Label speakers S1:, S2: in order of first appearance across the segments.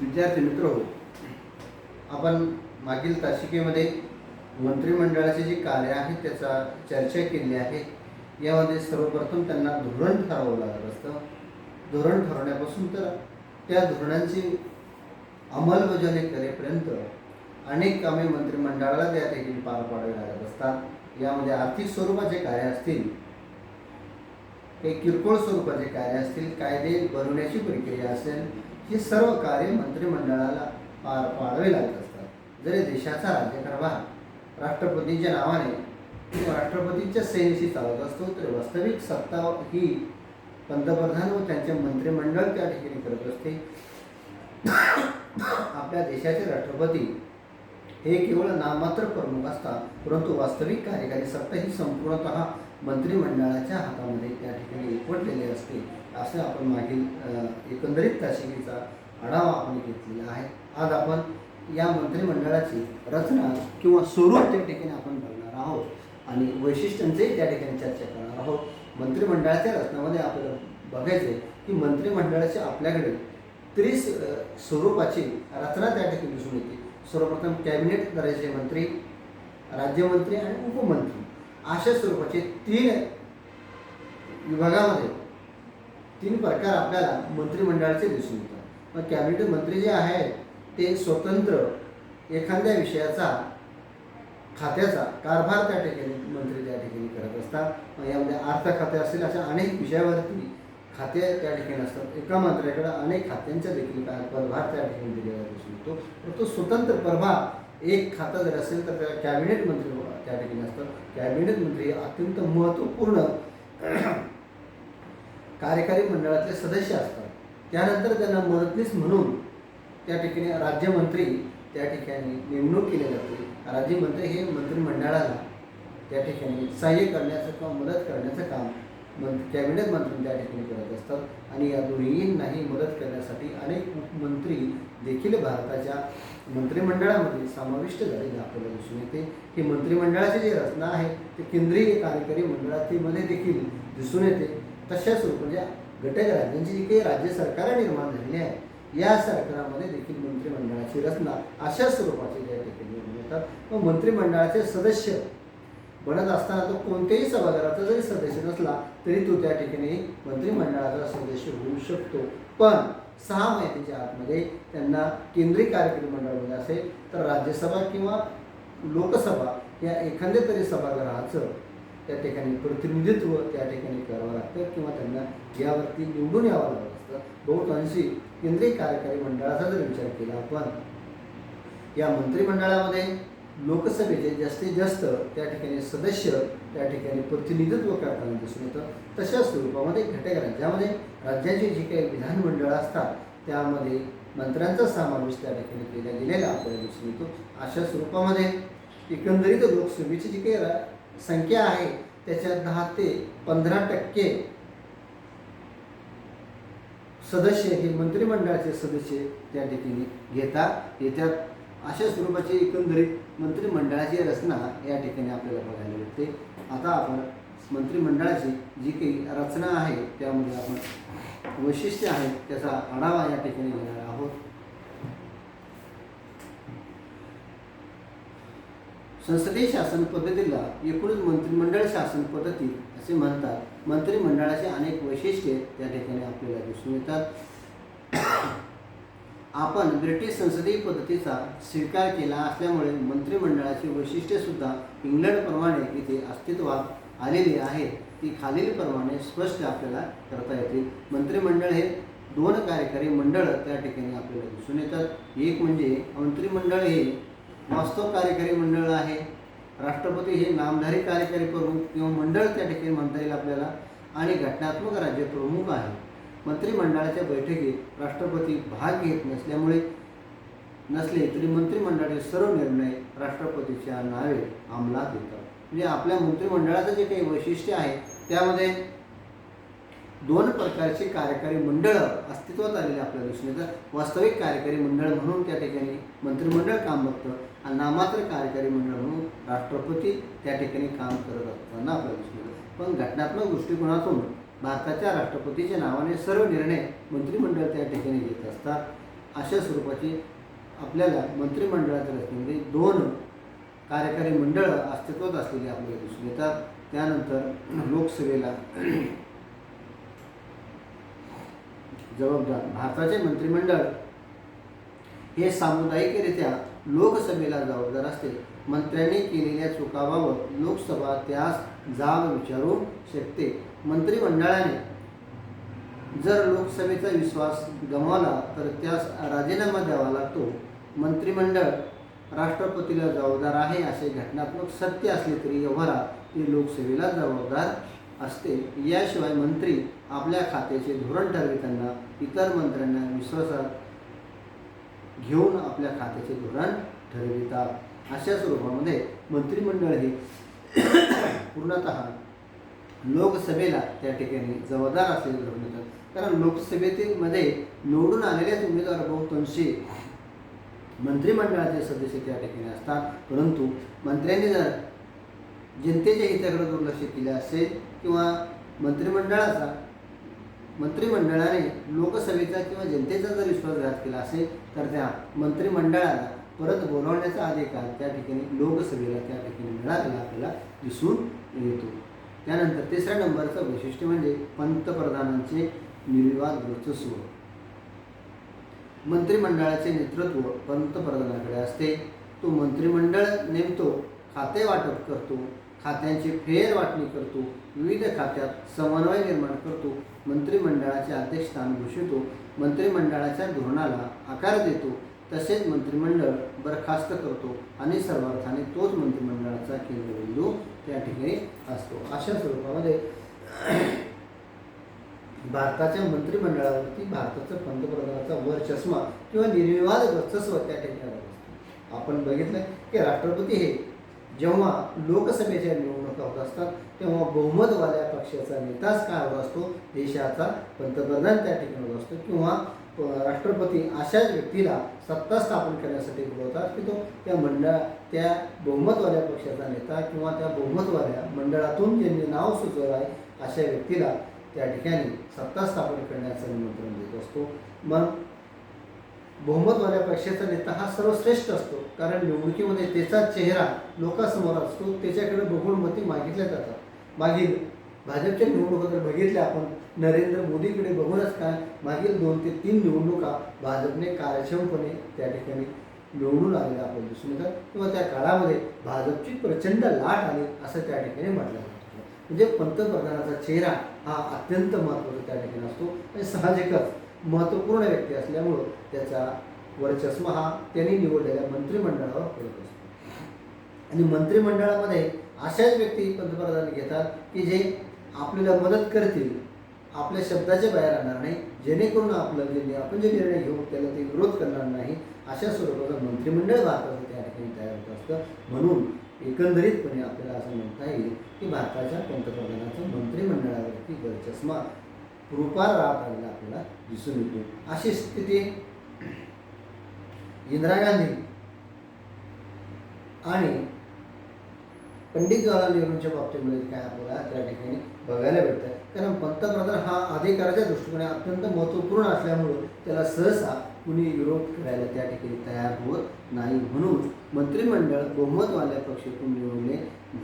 S1: विद्यार्थी मित्र हो, आपण मागील तासिकेमध्ये मंत्रिमंडळाचे जे कार्य आहे त्याचा चर्चा केली आहे. यामध्ये सर्वप्रथम त्यांना धोरण ठरवावं लागत असतं. धोरण ठरवण्यापासून तर त्या धोरणांची अंमलबजावणी करेपर्यंत अनेक कामे मंत्रिमंडळाला त्या ठिकाणी पार पाडावी लागत असतात. यामध्ये आर्थिक स्वरूपाचे कार्य असतील, काही किरकोळ स्वरूपाचे कार्य असतील, कायदे बनवण्याची प्रक्रिया असेल, हे सर्व कार्य मंत्रिमंडळाला पार पाडावे लागत असतात. जरी देशाचा राज्यकारभार राष्ट्रपतींच्या नावाने किंवा राष्ट्रपतींच्या सहीशी चालत असतो, तर वास्तविक सत्ता ही पंतप्रधान व त्यांचे मंत्रिमंडळ त्या ठिकाणी करत असते. आपल्या देशाचे राष्ट्रपती हे केवळ नाममात्र प्रमुख असतात, परंतु वास्तविक कार्यकारी सत्ता ही संपूर्णतः मंत्रिमंडळाच्या हातामध्ये त्या ठिकाणी एकवटलेली असते. असं आपण मागील एकंदरीत तासिकेचा आढावा आपण घेतलेला आहे. आज आपण या मंत्रिमंडळाची रचना किंवा स्वरूप त्या ठिकाणी आपण बघणार आहोत आणि वैशिष्ट्यांचे त्या ठिकाणी चर्चा करणार आहोत. मंत्रिमंडळाच्या रचनामध्ये आपल्याला बघायचे की मंत्रिमंडळाचे आपल्याकडे स्वरूपाची रचना त्या ठिकाणी दिसून येते. सर्वप्रथम कॅबिनेट दर्जाचे मंत्री, राज्यमंत्री आणि उपमंत्री अशा स्वरूपाचे 3 विभागामध्ये 3 प्रकार आपल्याला मंत्रिमंडळाचे दिसून येतात. मग कॅबिनेट मंत्री जे आहेत ते स्वतंत्र एखाद्या विषयाचा खात्याचा कारभार त्या ठिकाणी मंत्री त्या ठिकाणी करत असतात. यामध्ये अर्थ खाते असेल, अशा अनेक विषयावरती खाते त्या ठिकाणी असतात. एका मंत्र्याकडे अनेक खात्यांचा देखील पदभार त्या ठिकाणी दिलेला दिसून येतो. तो स्वतंत्र प्रभार एक खातं जर असेल तर त्याला कॅबिनेट मंत्री त्या ठिकाणी असतात. कॅबिनेट मंत्री अत्यंत महत्त्वपूर्ण कार्यकारी मंडळातले सदस्य असतात. त्यानंतर त्यांना मदतनीस म्हणून त्या ठिकाणी राज्यमंत्री त्या ठिकाणी नेमणूक केली जाते. राज्यमंत्री हे मंत्रिमंडळाला त्या ठिकाणी सहाय्य करण्याचं किंवा मदत करण्याचं काम कॅबिनेट मंत्री त्या ठिकाणी करत असतात. आणि या दोन्हींनाही मदत करण्यासाठी अनेक उपमंत्री देखील भारताच्या मंत्रिमंडळामध्ये समाविष्ट झालेले आपल्याला दिसून येते. ही मंत्रिमंडळाची जी रचना आहे ती केंद्रीय कार्यकारी मंडळामध्ये देखील दिसून येते. तशाच म्हणजे घटक राज्यांची जी काही राज्य सरकार निर्माण झालेली आहे, या सरकारामध्ये देखील मंत्रिमंडळाची रचना अशा स्वरूपाची त्या ठिकाणी येतात. व मंत्रिमंडळाचे सदस्य बनत असताना तो कोणत्याही सभागृहाचा जरी सदस्य नसला तरी तो त्या ठिकाणी मंत्रिमंडळाचा सदस्य होऊ शकतो. पण 6 महिन्याच्या आतमध्ये त्यांना केंद्रीय कार्यकारी मंडळामध्ये असेल तर राज्यसभा किंवा लोकसभा या एखाद्या तरी सभागृहाचं त्या ठिकाणी प्रतिनिधित्व त्या ठिकाणी करावं लागतं किंवा त्यांना यावरती निवडून यावं लागत असतं. बहुतांशी केंद्रीय कार्यकारी मंडळाचा जर विचार केला आपण, या मंत्रिमंडळामध्ये लोकसभेचे जास्तीत जास्त त्या ठिकाणी सदस्य त्या ठिकाणी प्रतिनिधित्व करताना दिसून येतं. तशा स्वरूपामध्ये घटक राज्यामध्ये राज्याचे जे काही विधानमंडळ असतात त्यामध्ये मंत्र्यांचा समावेश त्या ठिकाणी केला गेलेला आपल्याला दिसून येतो. अशा स्वरूपामध्ये एकंदरीत लोकसभेची जी काही संख्या आहे त्याच्या 10 ते 15% सदस्य हे मंत्रिमंडळाचे सदस्य त्या ठिकाणी घेतात येतात. अशा स्वरूपाची एकंदरीत मंत्रिमंडळाची रचना या ठिकाणी आपल्याला बघायला मिळते. आता आपण मंत्रिमंडळाची जी काही रचना आहे त्यामध्ये आपण वैशिष्ट्य आहेत त्याचा आढावा या ठिकाणी घेणार आहोत. संसदीय शासन पद्धतीला एकूणच मंत्रिमंडळ शासन पद्धती असे म्हणतात. मंत्रिमंडळाचे अनेक वैशिष्ट्ये त्या ठिकाणी आपल्याला दिसून येतात. आपण ब्रिटिश संसदीय पद्धतीचा स्वीकार केला असल्यामुळे मंत्रिमंडळाची वैशिष्ट्ये सुद्धा इंग्लंडप्रमाणे इथे अस्तित्वात आलेली आहेत. ती खालीलप्रमाणे स्पष्ट आपल्याला करता येतील. मंत्रिमंडळ हे 2 कार्यकारी मंडळ त्या ठिकाणी आपल्याला दिसून येतात. एक म्हणजे मंत्रिमंडळ हे वास्तव कार्यकारी मंडळ आहे. राष्ट्रपती हे नामधारी कार्यकारी प्रमुख किंवा मंडळ त्या ठिकाणी म्हणता येईल आपल्याला, आणि घटनात्मक राज्य प्रमुख आहे. मंत्रिमंडळाच्या बैठकीत राष्ट्रपती भाग घेत नसले तरी मंत्रिमंडळाचे सर्व निर्णय राष्ट्रपतीच्या नावे अंमलात येतात. म्हणजे आपल्या मंत्रिमंडळाचं जे काही वैशिष्ट्य आहे त्यामध्ये 2 प्रकारचे कार्यकारी मंडळ अस्तित्वात आलेले आपल्याला दिसून येतात. वास्तविक कार्यकारी मंडळ म्हणून त्या ठिकाणी मंत्रिमंडळ काम बघतं आणि नाममात्र कार्यकारी मंडळ म्हणून राष्ट्रपती त्या ठिकाणी काम करत असताना आपल्याला दिसून येतं. पण घटनात्मक दृष्टिकोनातून भारताच्या राष्ट्रपतीच्या नावाने सर्व निर्णय मंत्रिमंडळ त्या ठिकाणी घेत असतात. अशा स्वरूपाची आपल्याला मंत्रिमंडळाच्या रचनेमध्ये 2 कार्यकारी मंडळं अस्तित्वात असलेली आपल्याला दिसून येतात. त्यानंतर लोकसभेला जबाबदार भारताचे मंत्रिमंडळ हे सामुदायिकरित्या लोकसभेला जबाबदार असते. मंत्र्यांनी केलेल्या चुकाबाबत लोकसभा त्यास जाब विचारू शकते. मंत्रिमंडळाने जर लोकसभेचा विश्वास गमावला तर त्यास राजीनामा द्यावा लागतो. मंत्रिमंडळ राष्ट्रपतीला जबाबदार आहे असे घटनात्मक सत्य असले तरी व्यवहारात ते लोकसभेला जबाबदार असते. याशिवाय मंत्री आपल्या खात्याचे धोरण ठरविताना इतर मंत्र्यांना विश्वासात घेऊन आपल्या खात्याचे धोरण ठरवितात. अशा स्वरूपामध्ये मंत्रिमंडळ हे पूर्णतः लोकसभेला त्या ठिकाणी जबाबदार असलेले घडून येतात. कारण लोकसभेमध्ये निवडून आलेल्याच उमेदवार बहुतांशी मंत्रिमंडळाचे सदस्य त्या ठिकाणी असतात. परंतु मंत्र्यांनी जर जनतेच्या हिताकडे दुर्लक्ष केले असेल किंवा मंत्रिमंडळाने लोकसभेचा किंवा जनतेचा जर विश्वासघात केला असेल तर त्या मंत्रिमंडळाला परत बोलावण्याचा अधिकार त्या ठिकाणी लोकसभेला त्या ठिकाणी मिळालेला आपल्याला दिसून येतो. त्यानंतर 3ऱ्या नंबरचं वैशिष्ट्य म्हणजे पंतप्रधानांचे निर्विवाद वर्चस्व. मंत्रिमंडळाचे नेतृत्व पंतप्रधानाकडे असते. तो मंत्रिमंडळ नेमतो, खाते वाटप करतो, खात्यांची फेर वाटणी करतो, विविध खात्यात समन्वय निर्माण करतो, मंत्रिमंडळाचे अध्यक्षस्थान घोषितो, मंत्रिमंडळाच्या धोरणाला आकार देतो, तसेच मंत्रिमंडळ बरखास्त करतो आणि सर्वार्थाने तोच मंत्रिमंडळाचा केंद्रबिंदू त्या ठिकाणी असतो. अशा स्वरूपामध्ये भारताच्या मंत्रिमंडळावरती भारताचं पंतप्रधानाचा वरचष्मा किंवा निर्विवाद वर्चस्व त्या ठिकाणी असतो. आपण बघितलं की राष्ट्रपती हे जेव्हा लोकसभेच्या निवडणुका होत असतात तेव्हा बहुमतवाल्या पक्षाचा नेताच काय होत असतो, देशाचा पंतप्रधान त्या ठिकाणी होत असतो. किंवा राष्ट्रपती अशाच व्यक्तीला सत्ता स्थापन करण्यासाठी बोलवतात की तो त्या बहुमतवाल्या पक्षाचा नेता किंवा त्या बहुमतवाल्या मंडळातून ज्यांनी नाव सुचवलं आहे अशा व्यक्तीला त्या ठिकाणी सत्ता स्थापन करण्याचं निमंत्रण देत असतो. मग बहुमतवाल्या पक्षाचा नेता हा सर्वश्रेष्ठ असतो, कारण निवडणुकीमध्ये त्याचा चेहरा लोकांसमोर असतो, त्याच्याकडे बघून मते मागितल्या जातात. मागील भाजपच्या निवडणुका जर बघितल्या आपण नरेंद्र मोदीकडे बघूनच काय मागील 2 ते 3 निवडणुका भाजपने कार्यक्षमपणे त्या ठिकाणी निवडून आलेल्या आपण दिसून येतात. किंवा त्या काळामध्ये भाजपची प्रचंड लाट आली असं त्या ठिकाणी म्हटलं जातं. म्हणजे पंतप्रधानाचा चेहरा हा अत्यंत महत्त्वाचा त्या ठिकाणी असतो आणि साहजिकच महत्त्वपूर्ण व्यक्ती असल्यामुळं त्याचा वरचष्मा हा त्यांनी निवडलेल्या मंत्रिमंडळावर पडत असतो. आणि मंत्रिमंडळामध्ये अशाच व्यक्ती पंतप्रधान घेतात की जे आपल्याला मदत करतील, आपल्या शब्दाच्या बाहेर राहणार नाही, जेणेकरून आपण जे निर्णय घेऊ त्याला ते विरोध करणार नाही. अशा स्वरूपाचं मंत्रिमंडळ भारताचं त्या ठिकाणी तयार होत असतं. म्हणून एकंदरीतपणे आपल्याला असं म्हणता येईल की भारताच्या पंतप्रधानाचं मंत्रिमंडळावरती वरचष्मा रूपार राहत आलेला आपल्याला दिसून येतो. अशी स्थिती इंदिरा गांधी आणि पंडित जवाहरलाल नेहरूंच्या बाबतीमध्ये काय आपल्याला त्या ठिकाणी बघायला भेटतं. कारण पंतप्रधान हा अधिकाराच्या दृष्टीने अत्यंत महत्त्वपूर्ण असल्यामुळं त्याला सहसा कुणी विरोध करायला त्या ठिकाणी तयार होत नाही. म्हणून मंत्रिमंडळ बहुमतवाल्या पक्षातून निवडले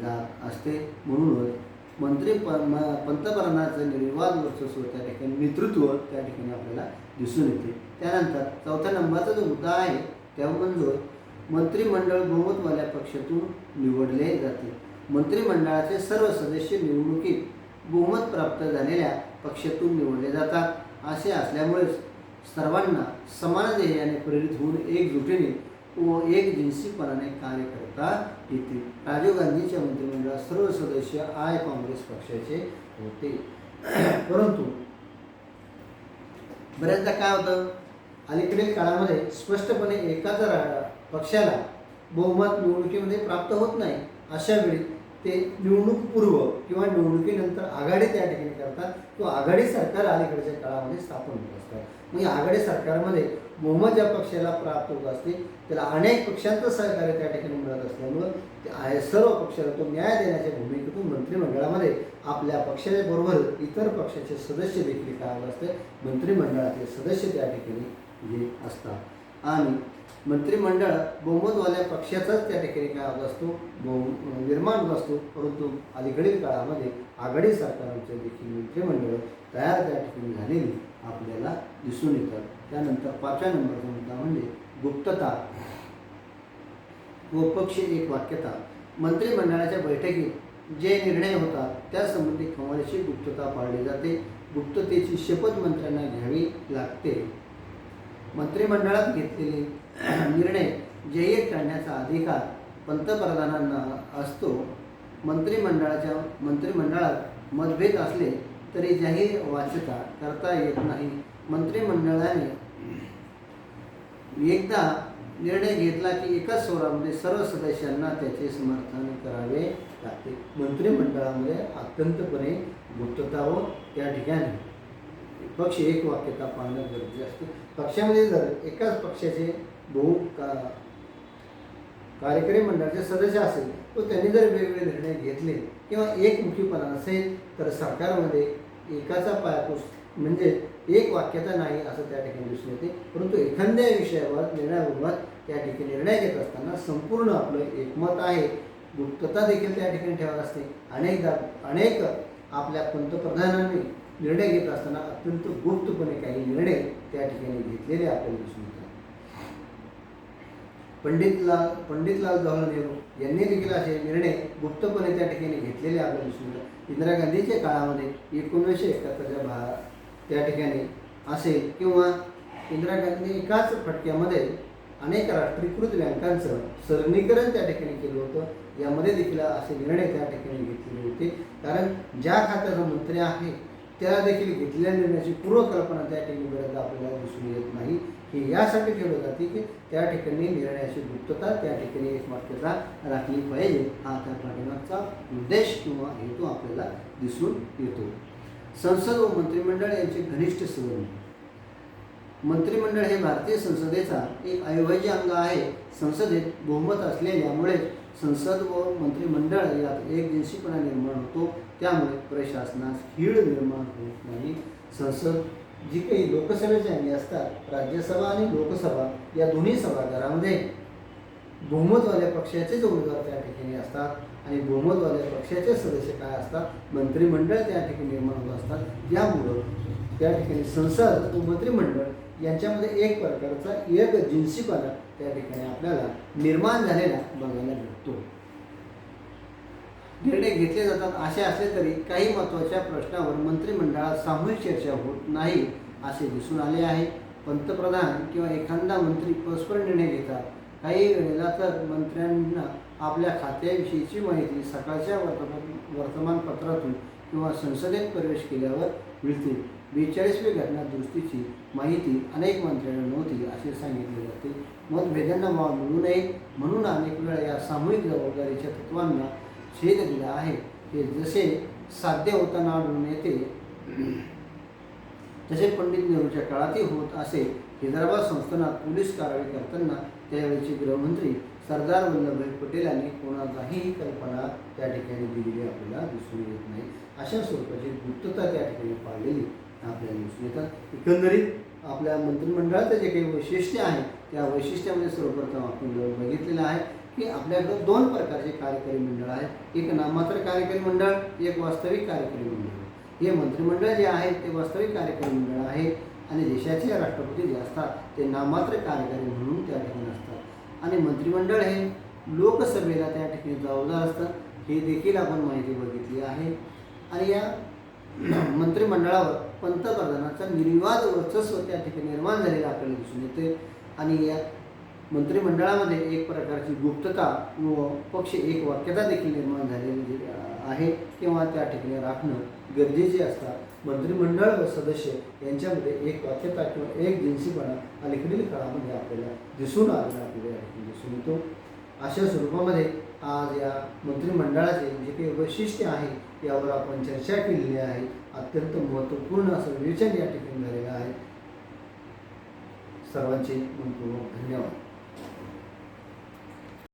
S1: जात असते. म्हणूनच पंतप्रधानाचं निर्विवाद वर्चस्व त्या ठिकाणी नेतृत्व त्या ठिकाणी आपल्याला दिसून येते. त्यानंतर 4थ्या नंबरचा जो मुद्दा आहे त्या म्हणजे मंत्रिमंडळ बहुमतवाल्या पक्षातून निवडले जाते. मंत्रिमंडळाचे सर्व सदस्य निवडणुकीत बहुमत प्राप्त झालेल्या पक्षातून निवडले जातात. असे असल्यामुळेच सर्वांना समान ध्येयाने प्रेरित होऊन एकजुटीने व एकजिनसीपणाने कार्य करता येते. राजीव गांधीच्या मंत्रिमंडळात सर्व सदस्य काँग्रेस पक्षाचे होते. परंतु बऱ्याचदा काय होतं, अलीकडील काळामध्ये स्पष्टपणे एकाच पक्षाला बहुमत निवडणुकीमध्ये प्राप्त होत नाही. अशा वेळी ते निवडणूकपूर्व किंवा निवडणुकीनंतर आघाडी त्या ठिकाणी करतात किंवा आघाडी सरकार अलीकडच्या काळामध्ये स्थापन होत असतात. म्हणजे आघाडी सरकारमध्ये बहुमत ज्या पक्षाला प्राप्त होत असते त्याला अनेक पक्षांचं सहकार्य त्या ठिकाणी मिळत असल्यामुळं ते सर्व पक्षाला तो न्याय देण्याच्या भूमिकेतून मंत्रिमंडळामध्ये आपल्या पक्षाच्या बरोबर इतर पक्षाचे सदस्य देखील काय होत असते, मंत्रिमंडळाचे सदस्य त्या ठिकाणी जे असतात आणि मंत्रिमंडळ बहुमतवाल्या पक्षाचाच त्या ठिकाणी काय होत असतो, निर्माण होत असतो. परंतु अलीकडील काळामध्ये आघाडी सरकारचे देखील मंत्रिमंडळ तयार त्या ठिकाणी झालेली आपल्याला दिसून येतात. त्यानंतर 5व्या नंबरचा मुद्दा म्हणजे गुप्तता व पक्ष एक वाक्यता. मंत्रिमंडळाच्या बैठकीत जे निर्णय होतात त्यासंबंधी कमालीची गुप्तता पाळली जाते. गुप्ततेची शपथ मंत्र्यांना घ्यावी लागते. मंत्रिमंडळात घेतलेले निर्णय जाहीर करण्याचा अधिकार पंतप्रधानांना असतो. मंत्रिमंडळात मतभेद असले तरी जाहीर वाच्यता करता येत नाही. मंत्रिमंडळाने एकदा निर्णय घेतला की एकाच स्वरामध्ये सर्व सदस्यांना त्याचे समर्थन करावे लागते. मंत्रिमंडळामध्ये अत्यंतपणे गुप्तता व त्या ठिकाणी पक्ष एक वाक्यता पाळणं गरजेचे असते. पक्षामध्ये जर एकाच पक्षाचे कार्यकारी मंडळाचे सदस्य असेल तर त्यांनी जर वेगवेगळे निर्णय घेतले किंवा एकमुखीपणा असेल तर सरकारमध्ये एकाचा पायापूस म्हणजे एक वाक्यता नाही असं त्या ठिकाणी दिसून येते. परंतु एखाद्या विषयावर निर्णयाबाबत त्या ठिकाणी निर्णय घेत असताना संपूर्ण आपलं एकमत आहे. गुप्तता देखील त्या ठिकाणी ठेवत असते. अनेक आपल्या पंतप्रधानांनी निर्णय घेत असताना अत्यंत गुप्तपणे काही निर्णय त्या ठिकाणी घेतलेले आपल्याला दिसून येतात. पंडितलाल जवाहरलाल नेहरू यांनी देखील असे निर्णय गुप्तपणे त्या ठिकाणी घेतलेले आपल्याला दिसून येतात. इंदिरा गांधीच्या काळामध्ये 1971च्या त्या ठिकाणी असेल किंवा इंदिरा गांधी एकाच फटक्यामध्ये अनेक राष्ट्रीयकृत बँकांचं सरलीकरण त्या ठिकाणी केलं होतं. यामध्ये देखील असे निर्णय त्या ठिकाणी घेतलेले होते. कारण ज्या खात्याचा मंत्री आहे त्याला देखील घेतलेल्या निर्णयाची पूर्वकल्पना त्या ठिकाणी बऱ्याचदा आपल्याला दिसून येत नाही. हे यासाठी ठेवलं जाते की त्या ठिकाणी निर्णयाची गुप्तता त्या ठिकाणी एक वाक्यता राखली पाहिजे. हा त्या पाठिंबाचा उद्देश किंवा हेतू आपल्याला दिसून येतो. संसद व मंत्रिमंडळ यांचे घनिष्ठ संबंध. मंत्रिमंडळ हे भारतीय संसदेचा एक अविभाज्य अंग आहे. संसदेत बहुमत असलेल्यामुळे संसद व मंत्रिमंडळ यात एकजिनसीपणा निर्माण होतो. त्यामुळे प्रशासनास हीड निर्माण होत नाही. संसद जी काही लोकसभेच्या अंगी असतात, राज्यसभा आणि लोकसभा या दोन्ही सभागृहामध्ये बहुमतवाल्या पक्षाचेच उमेदवार त्या ठिकाणी असतात आणि बहुमतवाल्या पक्षाचे सदस्य काय असतात, मंत्रिमंडळ त्या ठिकाणी निर्माण होत असतात. यामुळं त्या ठिकाणी संसद व मंत्रिमंडळ यांच्यामध्ये एक प्रकारचा एकजिनसीपणा त्या ठिकाणी आपल्याला निर्माण झालेला बघायला भेटतो. निर्णय घेतले जातात असे असले तरी काही महत्त्वाच्या प्रश्नावर मंत्रिमंडळात सामूहिक चर्चा होत नाही असे दिसून आले आहे. पंतप्रधान किंवा एखादा मंत्री परस्पर निर्णय घेतात. काही वेळेला तर मंत्र्यांना आपल्या खात्याविषयीची माहिती सकाळच्या वर्तमानपत्रातून किंवा संसदेत प्रवेश केल्यावर मिळते. 42वी घटना दुरुस्तीची माहिती अनेक मंत्र्यांना नव्हती असे सांगितले जाते. मतभेदांना वाव मिळू नये म्हणून अनेक वेळा या सामूहिक जबाबदारीच्या तत्त्वांना छेद दिला आहे. हे जसे साध्य होताना आढळून येते तसे पंडित नेहरूच्या काळातही होत असे. हैदराबाद संस्थानात पोलीस कारवाई करताना त्यावेळेचे गृहमंत्री सरदार वल्लभभाई पटेल यांनी कोणालाही कल्पना त्या ठिकाणी दिलेली आपल्याला दिसून येत नाही. अशा स्वरूपाची गुप्तता त्या ठिकाणी पाळलेली आपल्याला दिसून येतात. एकंदरीत आपल्या मंत्रिमंडळाचं जे काही वैशिष्ट्य आहे त्या वैशिष्ट्यामध्ये सर्वप्रथम आपण बघितलेलं आहे की आपल्याकडं दोन प्रकारचे कार्यकारी मंडळ आहेत. एक नाममात्र कार्यकारी मंडळ, एक वास्तविक कार्यकारी मंडळ. हे मंत्रिमंडळ जे आहे ते वास्तविक कार्यकारी मंडळ आहे आणि देशाचे राष्ट्रपती जे असतात ते नाममात्र कार्यकारी म्हणून त्या ठिकाणी असतात आणि मंत्रिमंडळ हे लोकसभेला त्या ठिकाणी जबाबदार असतात. हे देखील आपण माहिती बघितली आहे. आणि या मंत्रिमंडळावर पंतप्रधानाचा निर्विवाद वर्चस्व त्या ठिकाणी निर्माण झालेला आपल्याला दिसून येते आणि या मंत्रिमंडळामध्ये एक प्रकारची गुप्तता व पक्ष एक वाक्यता देखील निर्माण झालेली आहे किंवा त्या ठिकाणी राखणं गरजेचे असतात. मंत्रिमंडळ व सदस्य यांच्यामध्ये एक वाक्यता किंवा एक जिन्सीपणा अलीकडील काळामध्ये आपल्याला दिसून आलेला आपल्याला दिसून येतो. अशा स्वरूपामध्ये आज या मंत्रिमंडळाचे जे काही वैशिष्ट्य आहे यावर आपण चर्चा केलेली आहे. अत्यंत महत्त्वपूर्ण असं विवेचन या ठिकाणी झालेलं आहे. सर्वांचे मनपूर्वक धन्यवाद.